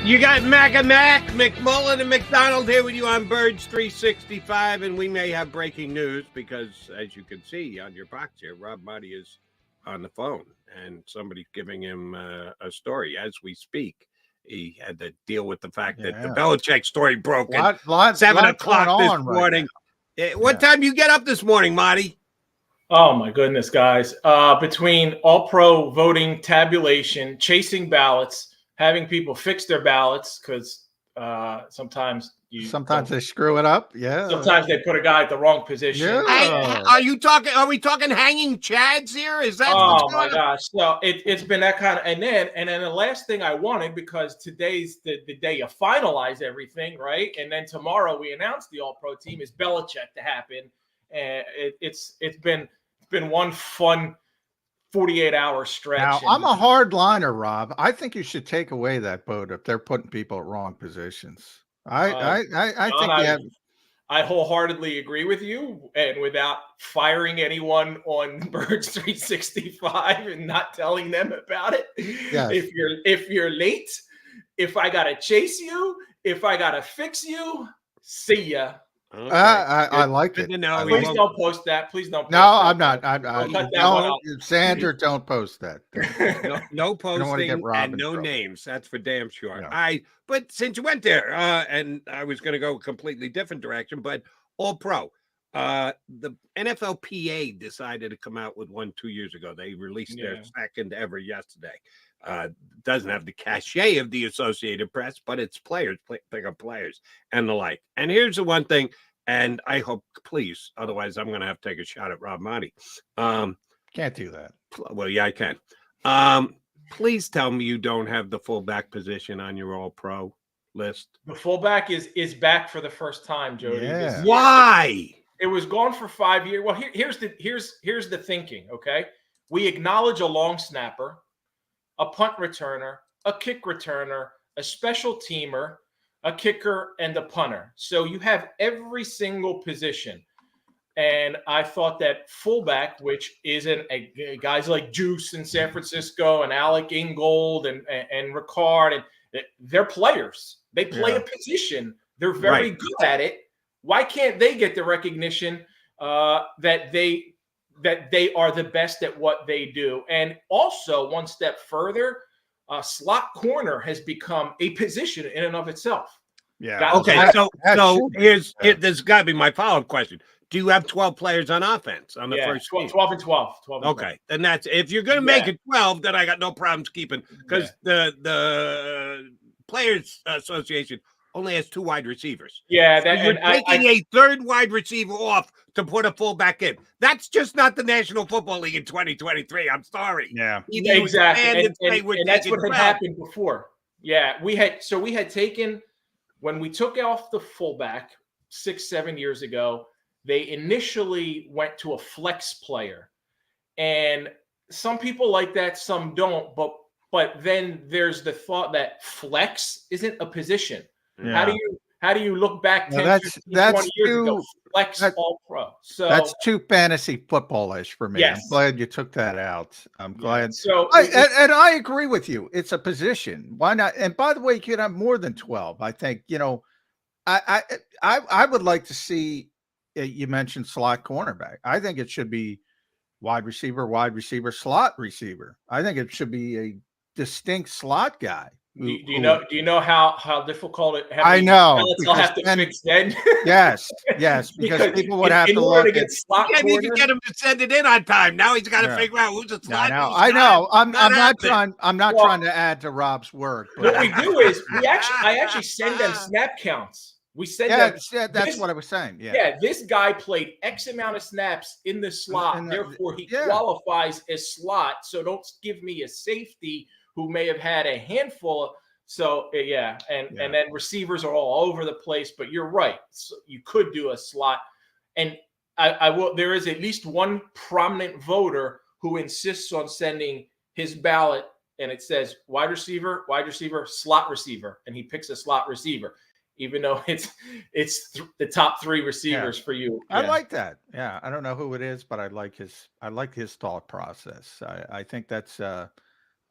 You got Mac and Mac, McMullen and McDonald here with you on Birds 365, and we may have breaking news because, as you can see on your box here, Rob Maaddi is on the phone, and somebody's giving him a story as we speak. He had to deal with the fact that the Belichick story broke at 7 o'clock this morning. What time you get up this morning, Maaddi? Oh, my goodness, guys. Between all-pro voting tabulation, chasing ballots, having people fix their ballots because sometimes they screw it up. Yeah. Sometimes they put a guy at the wrong position. Yeah. Are we talking hanging chads here? Is that? Oh my gosh! So it's been that kind of, and then the last thing I wanted, because today's the day you finalize everything, right? And then tomorrow we announce the All-Pro team, is Belichick to happen, and it's been one fun 48-hour stretch. Now, I'm a hard liner, Rob. I think you should take away that vote if they're putting people at wrong positions. I think I wholeheartedly agree with you, and without firing anyone on Birds 365 and not telling them about it. Yes. If you're late, if I gotta chase you, if I gotta fix you, see ya. Okay. I like it. Please don't post that. Please don't. No, I'm not. Sandra, don't post that. No posting and no names. That's for damn sure. No. But since you went there, and I was going to go a completely different direction, but All Pro, the NFLPA decided to come out with one 2 years ago. They released their second ever yesterday. Doesn't have the cachet of the Associated Press, but it's players, bigger players, and the like. And here's the one thing, and I hope, please, otherwise I'm going to have to take a shot at Rob Maaddi. Can't do that. Well, yeah, I can. Please tell me you don't have the fullback position on your All-Pro list. The fullback is back for the first time, Jody. Yeah. Why? It was gone for 5 years. Well, here's the thinking. Okay, we acknowledge a long snapper, a punt returner, a kick returner, a special teamer, a kicker, and a punter. So you have every single position. And I thought that fullback, which isn't guys like Juice in San Francisco and Alec Ingold and Ricard, and they're players. They play a position. They're very good at it. Why can't they get the recognition that they are the best at what they do? And also, one step further, slot corner has become a position in and of itself. Yeah. Okay. So there's got to be my follow-up question. Do you have 12 players on offense on the first 12 and 12. 12 and okay. 12. Then that's, if you're going to make it 12, then I got no problems keeping, because the Players Association only has 2 wide receivers. Yeah, so you're taking a third wide receiver off to put a fullback in. That's just not the National Football League in 2023. I'm sorry. Yeah, exactly. And that's what had happened before. Yeah, we had taken, when we took off the fullback 6-7 years ago, they initially went to a flex player, and some people like that, some don't. But then there's the thought that flex isn't a position. Yeah. How do you look back 10, 15, 20 years ago? Flex All Pro. So that's too fantasy footballish for me. Yes. I'm glad you took that out. I'm glad. So and I agree with you. It's a position. Why not? And by the way, you could have more than 12. I think, I would like to see, you mentioned slot cornerback. I think it should be wide receiver, slot receiver. I think it should be a distinct slot guy. Do you know how difficult it? I know. I'll have to fix then. Yes, because people would have to look at slot. You can't even get him to send it in on time. Now he's got to figure out who's a slot. I know. I'm not trying to add to Rob's work. What we do is I actually send them snap counts. We send them. That's what I was saying. Yeah, this guy played X amount of snaps in the slot, and therefore he qualifies as slot. So don't give me a safety who may have had a handful. So and then receivers are all over the place. But you're right. So you could do a slot, and I will. There is at least one prominent voter who insists on sending his ballot, and it says wide receiver, slot receiver, and he picks a slot receiver, even though it's the top 3 receivers for you. I like that. Yeah, I don't know who it is, but I like his thought process. I think that's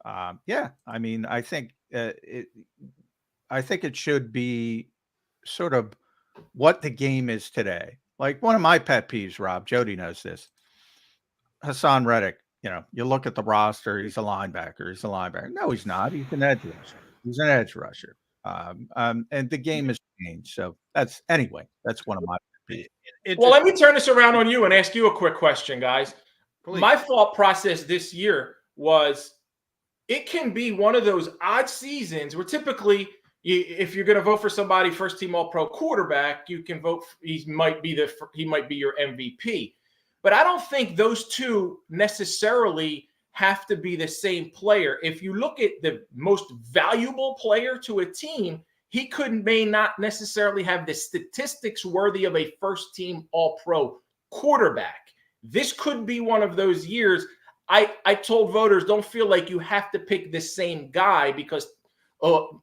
I mean, I think I think it should be sort of what the game is today. Like one of my pet peeves, Rob, Jody knows this. Hassan Reddick, you look at the roster, he's a linebacker. He's a linebacker. No, he's not. He's an edge rusher. He's an edge rusher. And the game has changed. So that's one of my pet peeves. Well, let me turn this around on you and ask you a quick question, guys. Please. My thought process this year was it can be one of those odd seasons where typically if you're going to vote for somebody first team all-pro quarterback, you can vote he might be your MVP. But I don't think those two necessarily have to be the same player. If you look at the most valuable player to a team, he may not necessarily have the statistics worthy of a first team all-pro quarterback. This could be one of those years. I told voters, don't feel like you have to pick the same guy because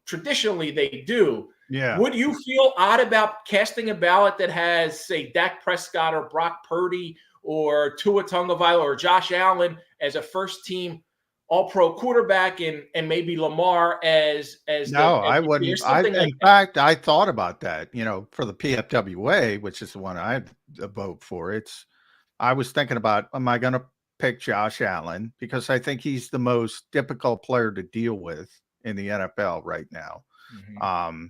traditionally they do. Yeah. Would you feel odd about casting a ballot that has, say, Dak Prescott or Brock Purdy or Tua Tagovailoa or Josh Allen as a first-team all-pro quarterback and maybe Lamar as I wouldn't. In fact, I thought about that, for the PFWA, which is the one I vote for. I was thinking about, am I going to pick Josh Allen? Because I think he's the most difficult player to deal with in the NFL right now. Mm-hmm.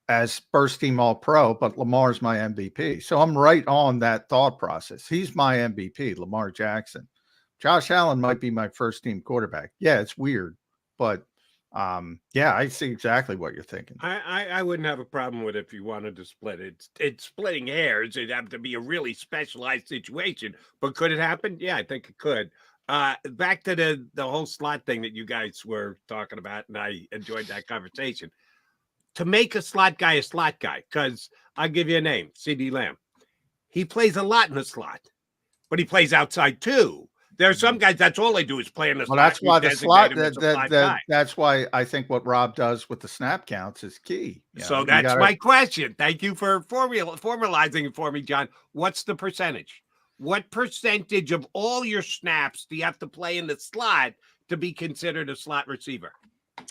As first team all-pro, but Lamar's my MVP. So I'm right on that thought process. He's my MVP, Lamar Jackson. Josh Allen might be my first team quarterback. Yeah, it's weird, but I see exactly what you're thinking. I wouldn't have a problem with it if you wanted to split it. It's splitting hairs. It'd have to be a really specialized situation, but could it happen? Yeah, I think it could. Back to the whole slot thing that you guys were talking about, and I enjoyed that conversation. To make a slot guy, because I'll give you a name, CeeDee Lamb. He plays a lot in the slot, but he plays outside too. There are some guys, that's all they do is play in the slot. Well, that's why the slot, that's why I think what Rob does with the snap counts is key. So that's my question. Thank you for formalizing it for me, John. What's the percentage? What percentage of all your snaps do you have to play in the slot to be considered a slot receiver?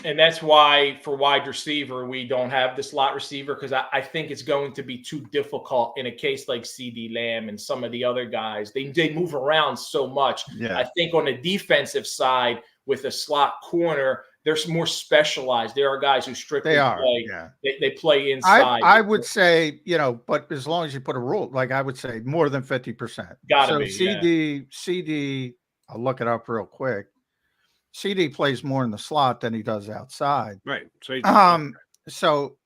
And that's why for wide receiver, we don't have the slot receiver because I think it's going to be too difficult in a case like CeeDee Lamb and some of the other guys. They move around so much. Yeah. I think on the defensive side with a slot corner, they're more specialized. There are guys who strictly play. Yeah. They play inside. I would say, but as long as you put a rule, like I would say more than 50%. Gotta be. CD, I'll look it up real quick. CD plays more in the slot than he does outside. Right. So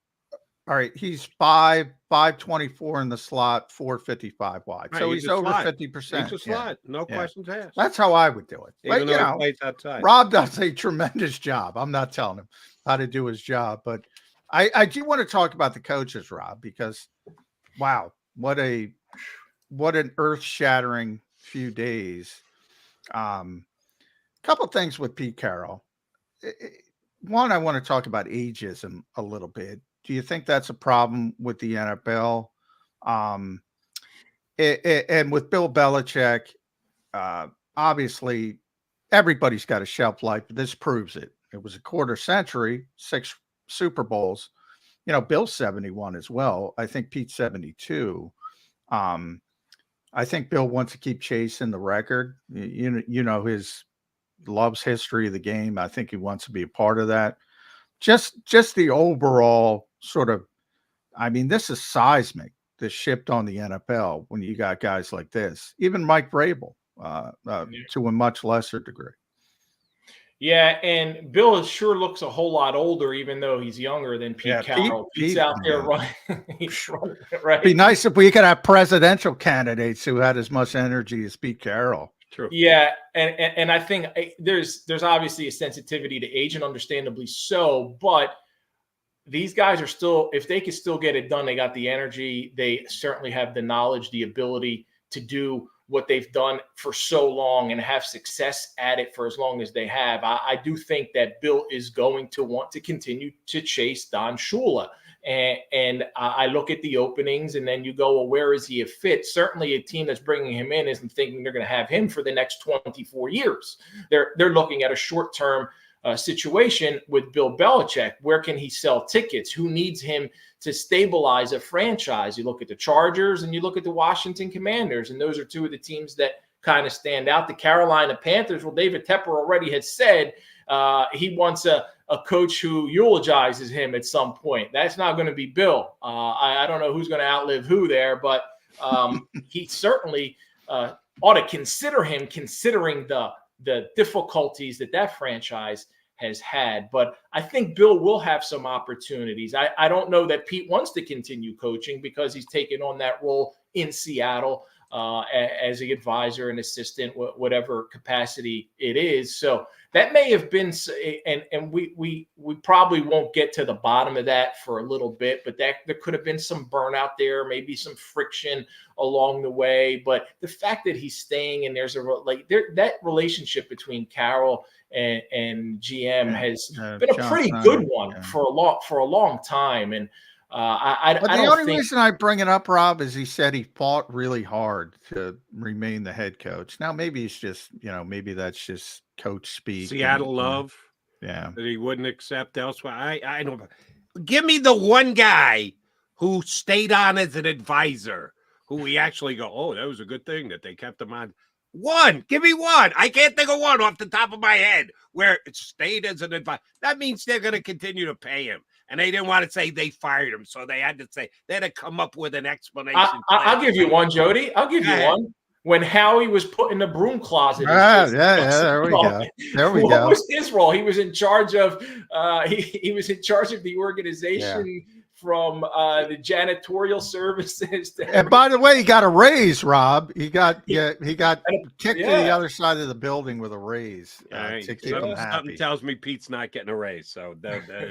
all right, he's 524 in the slot, 455 wide. Right, so he's over 50%. He's a slot. No questions asked. That's how I would do it. Even though he plays outside. Rob does a tremendous job. I'm not telling him how to do his job, but I do want to talk about the coaches, Rob, because wow, what an earth-shattering few days. Couple things with Pete Carroll. One, I want to talk about ageism a little bit. Do you think that's a problem with the NFL? And with Bill Belichick, obviously everybody's got a shelf life, but this proves it. It was a quarter century, 6 Super Bowls. Bill's 71 as well. I think Pete's 72. I think Bill wants to keep chasing the record. His loves history of the game. I think he wants to be a part of that. Just the overall sort of, this is seismic, this shift on the NFL when you got guys like this. Even Mike Vrabel, to a much lesser degree. Yeah, and Bill sure looks a whole lot older, even though he's younger than Pete Carroll. Pete's out there running. He's running, right? It'd be nice if we could have presidential candidates who had as much energy as Pete Carroll. True. Yeah, and I think there's obviously a sensitivity to age, and understandably so, but these guys are still, if they can still get it done, they got the energy, they certainly have the knowledge, the ability to do what they've done for so long and have success at it for as long as they have. I do think that Bill is going to want to continue to chase Don Shula. And I look at the openings and then you go, well, where is he a fit? Certainly a team that's bringing him in isn't thinking they're going to have him for the next 24 years. They're looking at a short-term situation with Bill Belichick. Where can he sell tickets? Who needs him to stabilize a franchise? You look at the Chargers and you look at the Washington Commanders, and those are two of the teams that kind of stand out. The Carolina Panthers, well, David Tepper already had said he wants a coach who eulogizes him at some point. That's not going to be Bill. I don't know who's going to outlive who there, but he certainly ought to consider him, considering the difficulties that franchise has had. But I think Bill will have some opportunities. I don't know that Pete wants to continue coaching because he's taken on that role in Seattle as an advisor and assistant, whatever capacity it is. So that may have been, and we probably won't get to the bottom of that for a little bit, but there could have been some burnout there, maybe some friction along the way. But the fact that he's staying and there's that relationship between Carroll and GM has been a pretty good one for a long time. And the only reason I bring it up, Rob, is he said he fought really hard to remain the head coach. Now, maybe it's just, maybe that's just coach speak. Seattle love. Yeah. That he wouldn't accept elsewhere. I don't know. Give me the one guy who stayed on as an advisor, who we actually go, oh, that was a good thing that they kept him on. One. Give me one. I can't think of one off the top of my head where it stayed as an advisor. That means they're going to continue to pay him. And they didn't want to say they fired him, so they had to come up with an explanation. I'll give you one, Jody. I'll give you one. When Howie was put in the broom closet. There we go. What was his role? He was in charge of he was in charge of the organization from the janitorial services. And by the way, he got a raise, Rob. He got kicked to the other side of the building with a raise to keep him happy. Something tells me Pete's not getting a raise. So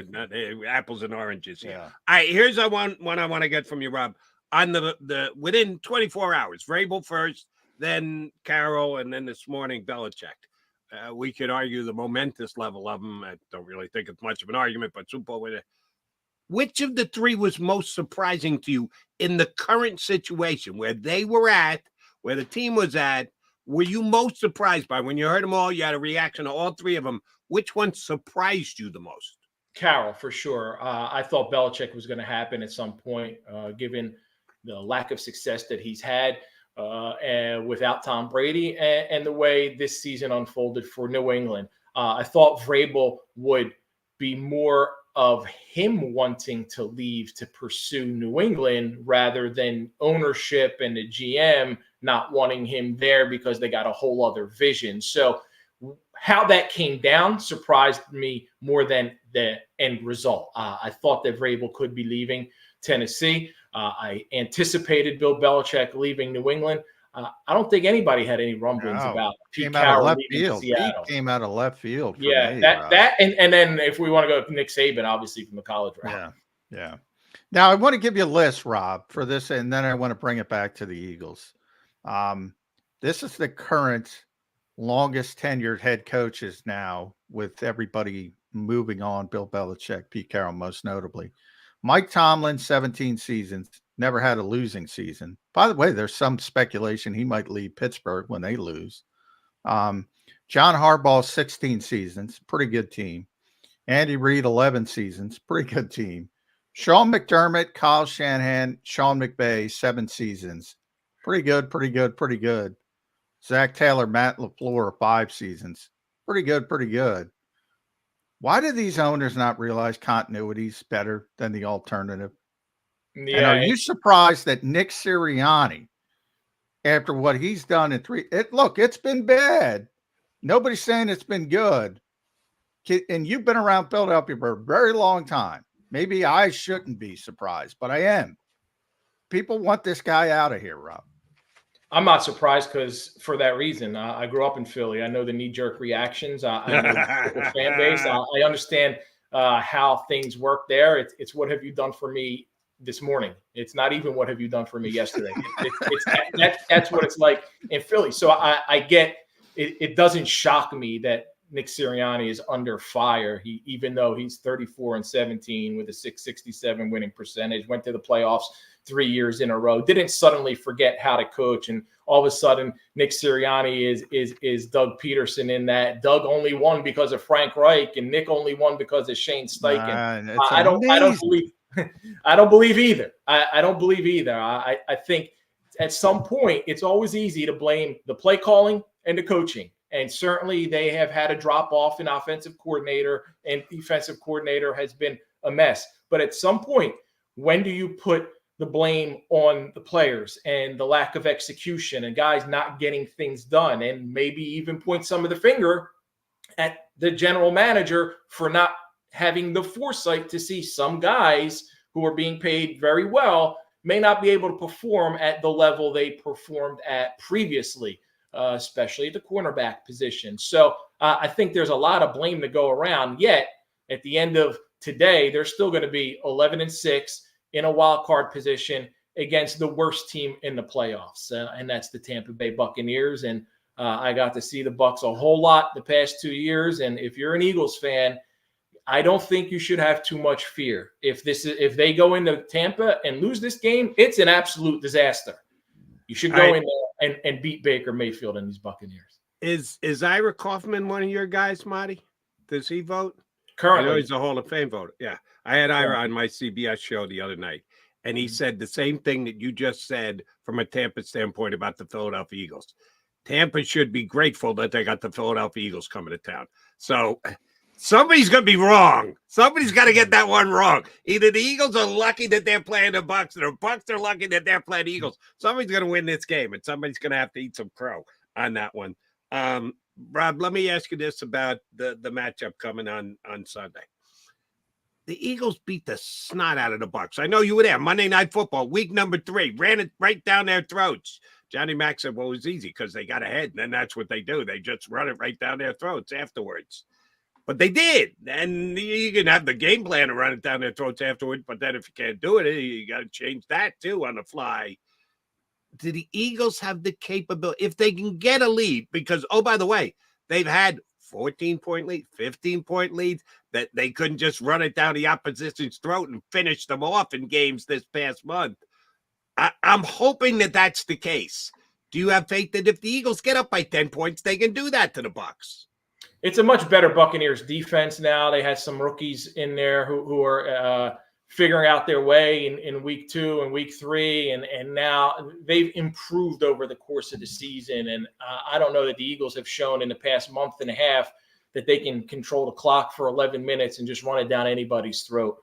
not apples and oranges. Yeah. All right, here's one I want to get from you, Rob. On the within 24 hours, Vrabel first, then Carroll, and then this morning Belichick. We could argue the momentous level of them. I don't really think it's much of an argument, but Super with it. Which of the three was most surprising to you in the current situation where they were at, where the team was at? Were you most surprised by when you heard them all? You had a reaction to all three of them. Which one surprised you the most? Carroll, for sure. I thought Belichick was going to happen at some point, given the lack of success that he's had and without Tom Brady and the way this season unfolded for New England. I thought Vrabel would be more of him wanting to leave to pursue New England rather than ownership and the GM not wanting him there because they got a whole other vision. So how that came down surprised me more than the end result. I thought that Vrabel could be leaving Tennessee. I anticipated Bill Belichick leaving New England. I don't think anybody had any rumblings about Pete Carroll leaving Seattle. He came out of left field. And then if we want to go with Nick Saban, obviously from the college route. Yeah. Now I want to give you a list, Rob, for this, and then I want to bring it back to the Eagles. This is the current longest tenured head coaches now, with everybody moving on. Bill Belichick, Pete Carroll, most notably. Mike Tomlin, 17 seasons, never had a losing season. By the way, there's some speculation he might leave Pittsburgh when they lose. John Harbaugh, 16 seasons, pretty good team. Andy Reid, 11 seasons, pretty good team. Sean McDermott, Kyle Shanahan, Sean McVay, 7 seasons. Pretty good. Zach Taylor, Matt LaFleur, 5 seasons. Pretty good. Why do these owners not realize continuity is better than the alternative? Yeah. And are you surprised that Nick Sirianni, after what he's done in it's been bad. Nobody's saying it's been good. And you've been around Philadelphia for a very long time. Maybe I shouldn't be surprised, but I am. People want this guy out of here, Rob. I'm not surprised because for that reason, I grew up in Philly. I know the knee-jerk reactions. I know the fan base. I understand how things work there. It's what have you done for me this morning? It's not even what have you done for me yesterday. That's what it's like in Philly. So I get it. It doesn't shock me that Nick Sirianni is under fire. Even though he's 34-17 with a 667 winning percentage, went to the playoffs 3 years in a row, didn't suddenly forget how to coach, and all of a sudden Nick Sirianni is Doug Peterson in that. Doug only won because of Frank Reich, and Nick only won because of Shane Steichen. I don't believe I don't believe either. I don't believe either. I think at some point it's always easy to blame the play calling and the coaching. And certainly they have had a drop off in offensive coordinator, and defensive coordinator has been a mess. But at some point, when do you put the blame on the players and the lack of execution and guys not getting things done, and maybe even point some of the finger at the general manager for not having the foresight to see some guys who are being paid very well may not be able to perform at the level they performed at previously, especially at the cornerback position. So I think there's a lot of blame to go around. Yet at the end of today, they're still going to be 11-6 in a wild card position against the worst team in the playoffs, and that's the Tampa Bay Buccaneers. And I got to see the Bucs a whole lot the past 2 years. And if you're an Eagles fan, I don't think you should have too much fear. If they go into Tampa and lose this game, it's an absolute disaster. You should go in there and beat Baker Mayfield and these Buccaneers. Is Ira Kaufman one of your guys, Maaddi? Does he vote? Currently, I know he's a Hall of Fame voter. Yeah, I had Ira on my CBS show the other night, and he said the same thing that you just said from a Tampa standpoint about the Philadelphia Eagles. Tampa should be grateful that they got the Philadelphia Eagles coming to town. So somebody's going to be wrong. Somebody's got to get that one wrong. Either the Eagles are lucky that they're playing the Bucs, or the Bucs are lucky that they're playing the Eagles. Somebody's going to win this game, and somebody's going to have to eat some crow on that one. Rob, let me ask you this about the matchup coming on Sunday. The Eagles beat the snot out of the Bucs. I know you were there. Monday Night Football, week number 3, ran it right down their throats. Johnny Mack said, well, it was easy because they got ahead, and then that's what they do. They just run it right down their throats afterwards. But they did. And you can have the game plan to run it down their throats afterwards, but then if you can't do it, you got to change that too on the fly. Do the Eagles have the capability, if they can get a lead, because, oh, by the way, they've had 14-point lead, 15-point leads, that they couldn't just run it down the opposition's throat and finish them off in games this past month. I'm hoping that that's the case. Do you have faith that if the Eagles get up by 10 points, they can do that to the Bucs? It's a much better Buccaneers defense now. They had some rookies in there who are figuring out their way in week 2 and week 3, and now they've improved over the course of the season. And I don't know that the Eagles have shown in the past month and a half that they can control the clock for 11 minutes and just run it down anybody's throat.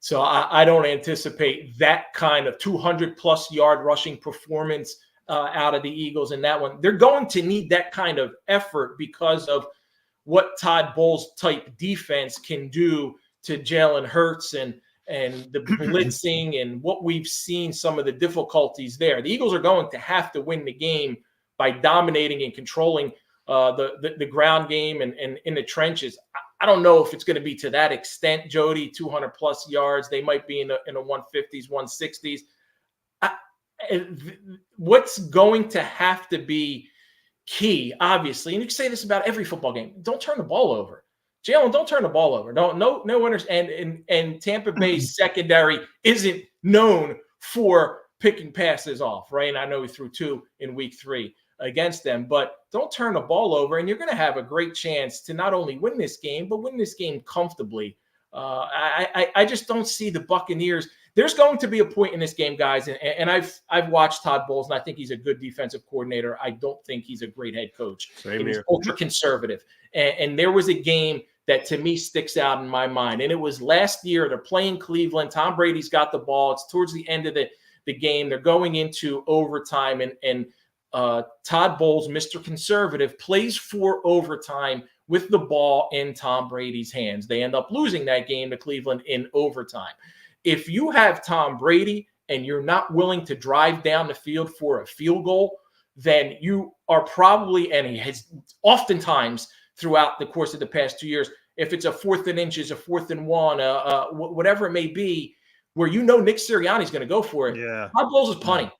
So I don't anticipate that kind of 200-plus yard rushing performance out of the Eagles in that one. They're going to need that kind of effort because of what Todd Bowles type defense can do to Jalen Hurts and the blitzing and what we've seen, some of the difficulties there. The Eagles are going to have to win the game by dominating and controlling the ground game and in the trenches. I don't know if it's going to be to that extent, Jody, 200-plus yards. They might be in the 150s, 160s. What's going to have to be key, obviously, and you can say this about every football game, don't turn the ball over. Jalen, don't turn the ball over. No winners. And Tampa Bay's secondary isn't known for picking passes off, right? And I know he threw 2 in week 3 against them, but don't turn the ball over, and you're going to have a great chance to not only win this game, but win this game comfortably. I just don't see the Buccaneers. There's going to be a point in this game, guys, and I've watched Todd Bowles, and I think he's a good defensive coordinator. I don't think he's a great head coach. He's ultra conservative. And there was a game that to me sticks out in my mind, and it was last year. They're playing Cleveland. Tom Brady's got the ball. It's towards the end of the game. They're going into overtime, and Todd Bowles, Mr. Conservative, plays for overtime with the ball in Tom Brady's hands. They end up losing that game to Cleveland in overtime. If you have Tom Brady and you're not willing to drive down the field for a field goal, then you are probably, and he has oftentimes throughout the course of the past 2 years, if it's a 4th and inches, a 4th and 1, whatever it may be, where you know Nick Sirianni's going to go for it, Todd Bowles is punting.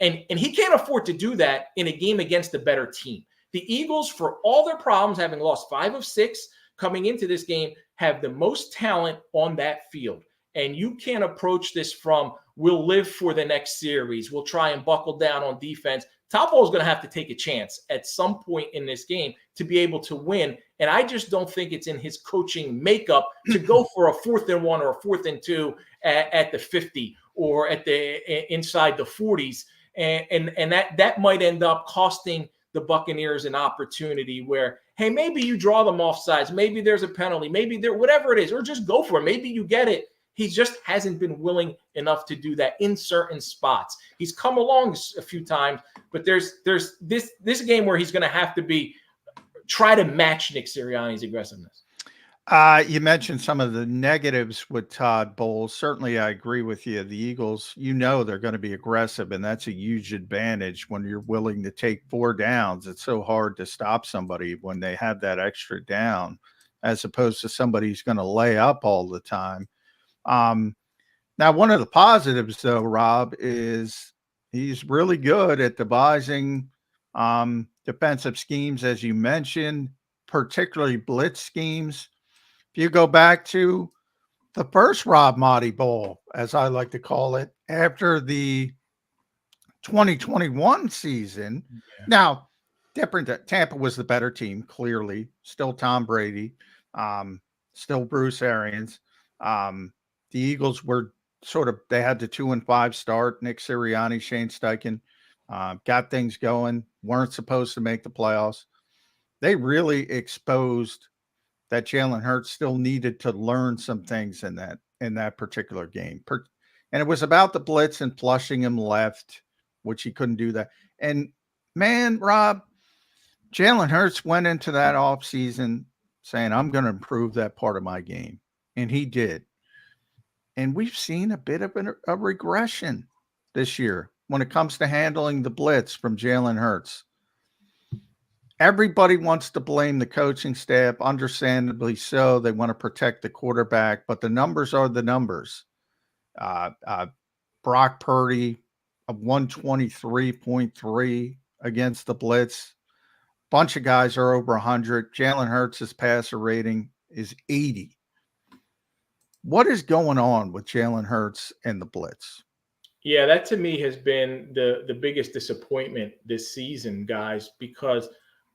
And he can't afford to do that in a game against a better team. The Eagles, for all their problems, having lost 5 of 6 coming into this game, have the most talent on that field. And you can't approach this from, we'll live for the next series, we'll try and buckle down on defense. Topo is going to have to take a chance at some point in this game to be able to win. And I just don't think it's in his coaching makeup to go for a 4th and 1 or a 4th and 2 at the 50 or at the inside the 40s. And that might end up costing the Buccaneers an opportunity where, hey, maybe you draw them off sides. Maybe there's a penalty. Maybe there, whatever it is, or just go for it. Maybe you get it. He just hasn't been willing enough to do that in certain spots. He's come along a few times, but there's this game where he's going to have to try to match Nick Sirianni's aggressiveness. You mentioned some of the negatives with Todd Bowles. Certainly, I agree with you. The Eagles, they're going to be aggressive, and that's a huge advantage when you're willing to take 4 downs. It's so hard to stop somebody when they have that extra down, as opposed to somebody who's going to lay up all the time. Now, one of the positives, though, Rob, is he's really good at devising defensive schemes, as you mentioned, particularly blitz schemes. If you go back to the first Rob Maaddi Bowl, as I like to call it, after the 2021 season, now different. Tampa was the better team, clearly. Still Tom Brady, still Bruce Arians. The Eagles were they had the 2-5 start. Nick Sirianni, Shane Steichen got things going, weren't supposed to make the playoffs. They really exposed that Jalen Hurts still needed to learn some things in that particular game. And it was about the blitz and flushing him left, which he couldn't do that. And man, Rob, Jalen Hurts went into that offseason saying, I'm going to improve that part of my game. And he did. And we've seen a bit of a regression this year when it comes to handling the blitz from Jalen Hurts. Everybody wants to blame the coaching staff, understandably so. They want to protect the quarterback, but the numbers are the numbers. Brock Purdy, a 123.3 against the blitz. Bunch of guys are over 100. Jalen Hurts' passer rating is 80. What is going on with Jalen Hurts and the blitz? Yeah, that to me has been the biggest disappointment this season, guys, because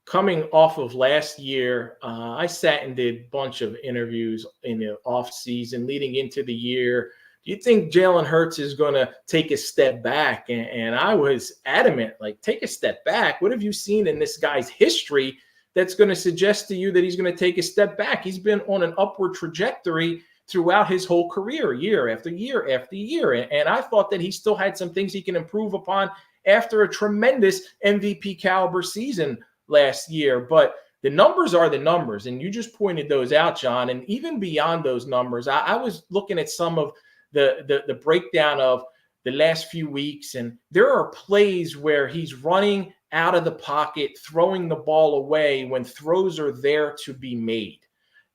coming off of last year, I sat and did a bunch of interviews in the offseason leading into the year. Do you think Jalen Hurts is going to take a step back? And I was adamant, like, take a step back. What have you seen in this guy's history that's going to suggest to you that he's going to take a step back? He's been on an upward trajectory throughout his whole career, year after year after year. And I thought that he still had some things he can improve upon after a tremendous MVP caliber season last year. But the numbers are the numbers, and you just pointed those out, John. And even beyond those numbers, I was looking at some of the breakdown of the last few weeks, and there are plays where he's running out of the pocket, throwing the ball away when throws are there to be made.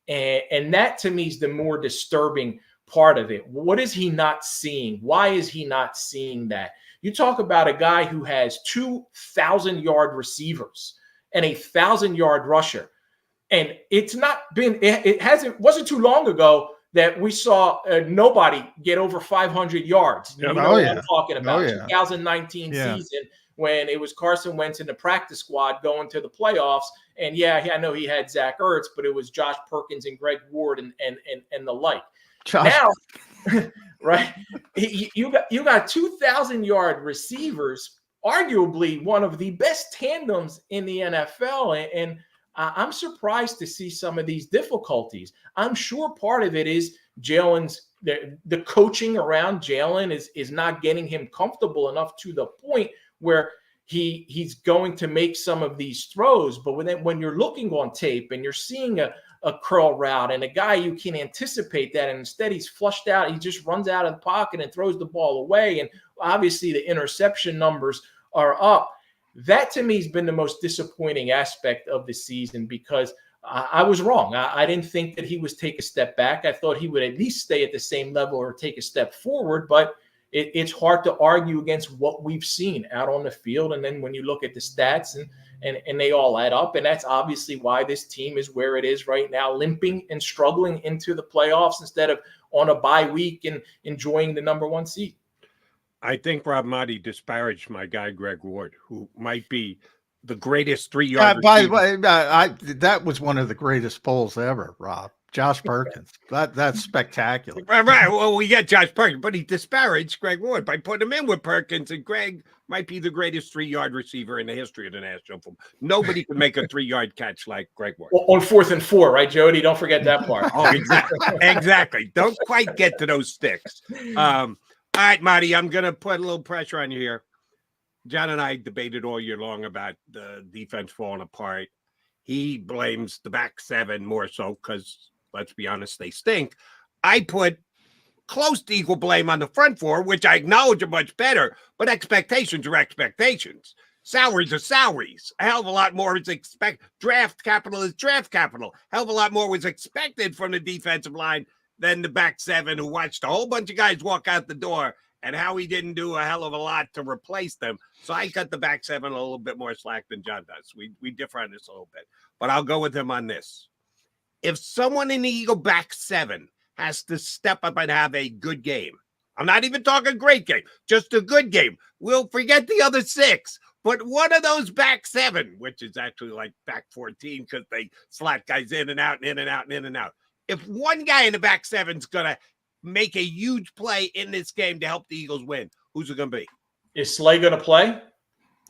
And that to me is the more disturbing part of it. What is he not seeing? Why is he not seeing that? You talk about a guy who has 2,000-yard receivers and a 1,000-yard rusher. And it's not been, wasn't too long ago that we saw nobody get over 500 yards. You know what I'm talking about. 2019 season when it was Carson Wentz in the practice squad going to the playoffs. And I know he had Zach Ertz, but it was Josh Perkins and Greg Ward and the like. Now, right, you got 2,000-yard receivers, arguably one of the best tandems in the NFL. And I'm surprised to see some of these difficulties. I'm sure part of it is Jalen's the coaching around Jalen is not getting him comfortable enough to the point where he's going to make some of these throws. But when you're looking on tape and you're seeing a curl route and a guy, you can anticipate that, and instead he's flushed out, he just runs out of the pocket and throws the ball away. And obviously the interception numbers are up. That to me has been the most disappointing aspect of the season, because I was wrong. I didn't think that he would take a step back. I thought he would at least stay at the same level or take a step forward, but it's hard to argue against what we've seen out on the field. And then when you look at the stats and they all add up. And that's obviously why this team is where it is right now, limping and struggling into the playoffs instead of on a bye week and enjoying the number 1 seed. I think Rob Maaddi disparaged my guy, Greg Ward, who might be the greatest 3-yard by the way, that was one of the greatest polls ever, Rob. Josh Perkins. That's spectacular. Right. Well, we get Josh Perkins, but he disparaged Greg Ward by putting him in with Perkins, and Greg might be the greatest 3-yard receiver in the history of the National Football. Nobody can make a 3-yard catch like Greg Ward. On 4th and 4, right, Jody? Don't forget that part. Oh, exactly. Exactly. Don't quite get to those sticks. All right, Maaddi, I'm going to put a little pressure on you here. John and I debated all year long about the defense falling apart. He blames the back 7 more so because, let's be honest, they stink. I put close to equal blame on the front 4, which I acknowledge are much better, but expectations are expectations. Salaries are salaries. A hell of a lot more is expected. Draft capital is draft capital. Hell of a lot more was expected from the defensive line than the back 7 who watched a whole bunch of guys walk out the door and how he didn't do a hell of a lot to replace them. So I cut the back 7 a little bit more slack than John does. We differ on this a little bit, but I'll go with him on this. If someone in the Eagle back 7 has to step up and have a good game, I'm not even talking great game, just a good game. We'll forget the other 6, but one of those back 7, which is actually like back 14 because they slot guys in and out and in and out and in and out. If one guy in the back 7 is going to make a huge play in this game to help the Eagles win, who's it going to be? Is Slay going to play?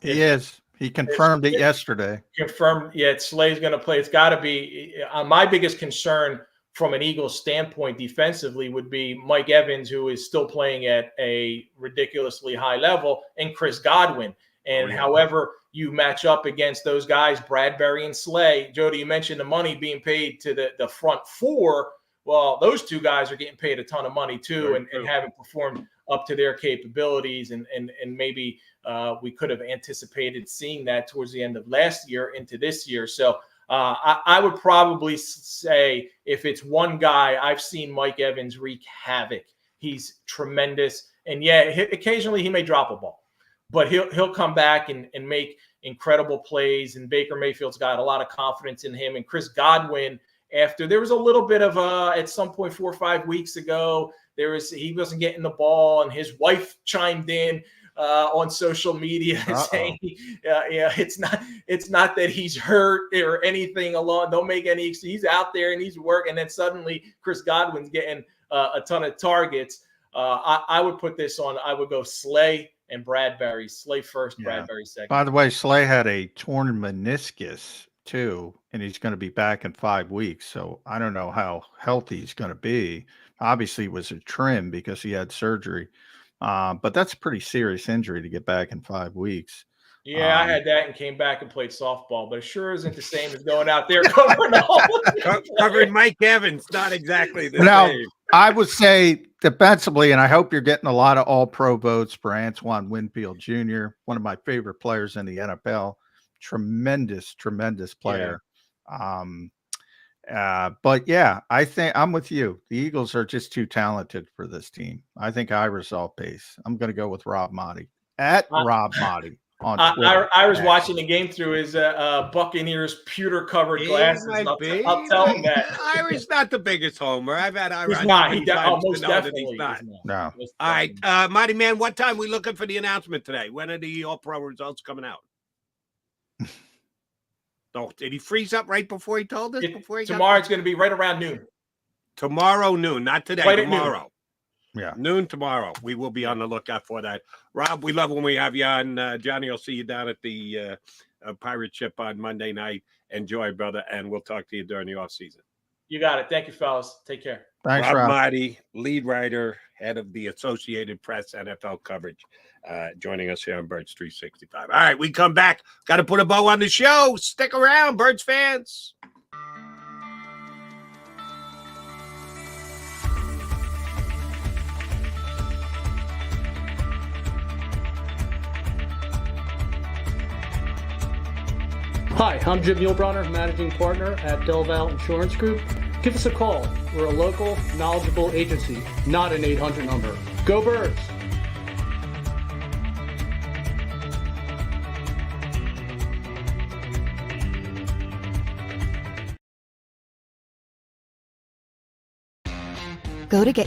He is. He confirmed it yesterday. Confirmed. Yeah, Slay's going to play. It's got to be. My biggest concern from an Eagles standpoint defensively would be Mike Evans, who is still playing at a ridiculously high level, and Chris Godwin. And however you match up against those guys, Bradbury and Slay, Jody, you mentioned the money being paid to the front 4. Well, those 2 guys are getting paid a ton of money too, and haven't performed up to their capabilities. And maybe we could have anticipated seeing that towards the end of last year into this year. So I would probably say if it's one guy, I've seen Mike Evans wreak havoc. He's tremendous. And yeah, occasionally he may drop a ball, but he'll come back and make incredible plays. And Baker Mayfield's got a lot of confidence in him. And Chris Godwin, after there was a little bit of at some point 4 or 5 weeks ago, he wasn't getting the ball, and his wife chimed in on social media saying, it's not that he's hurt or anything along. Don't make any. He's out there and he's working. And then suddenly Chris Godwin's getting a ton of targets. I would put this on. I would go Slay and Bradbury. Slay first, Bradbury second. By the way, Slay had a torn meniscus too, and he's going to be back in 5 weeks. So I don't know how healthy he's going to be. Obviously, it was a trim because he had surgery, but that's a pretty serious injury to get back in 5 weeks. Yeah, I had that and came back and played softball, but it sure isn't the same as going out there covering Mike Evans. Not exactly the same. I would say defensively, and I hope you're getting a lot of all-pro votes for Antoine Winfield Jr., one of my favorite players in the NFL. Tremendous player. But yeah, I think I'm with you. The Eagles are just too talented for this team. I think Ira's off pace. I'm going to go with Rob Maaddi Rob Maaddi on Twitter. I was watching the game through his Buccaneers pewter covered glasses. I'll tell him that Ira's not the biggest homer. I've had Ira. He's not. Most definitely he's not. No. All right, Maaddi man, what time we looking for the announcement today? When are the All-Pro results coming out? Oh, did he freeze up right before he told us? Tomorrow it's going to be right around noon. Tomorrow noon, not today. Right tomorrow. Yeah, noon tomorrow. We will be on the lookout for that. Rob, we love when we have you on. Johnny, I'll see you down at the pirate ship on Monday night. Enjoy, brother, and we'll talk to you during the off season. You got it. Thank you, fellas. Take care. Thanks, Rob Maaddi, lead writer, head of the Associated Press NFL coverage, joining us here on Birds 365. All right, we come back. Got to put a bow on the show. Stick around, Birds fans. Hi, I'm Jim Muehlbronner, Managing Partner at Del Val Insurance Group. Give us a call. We're a local, knowledgeable agency, not an 800 number. Go Birds! Go to get your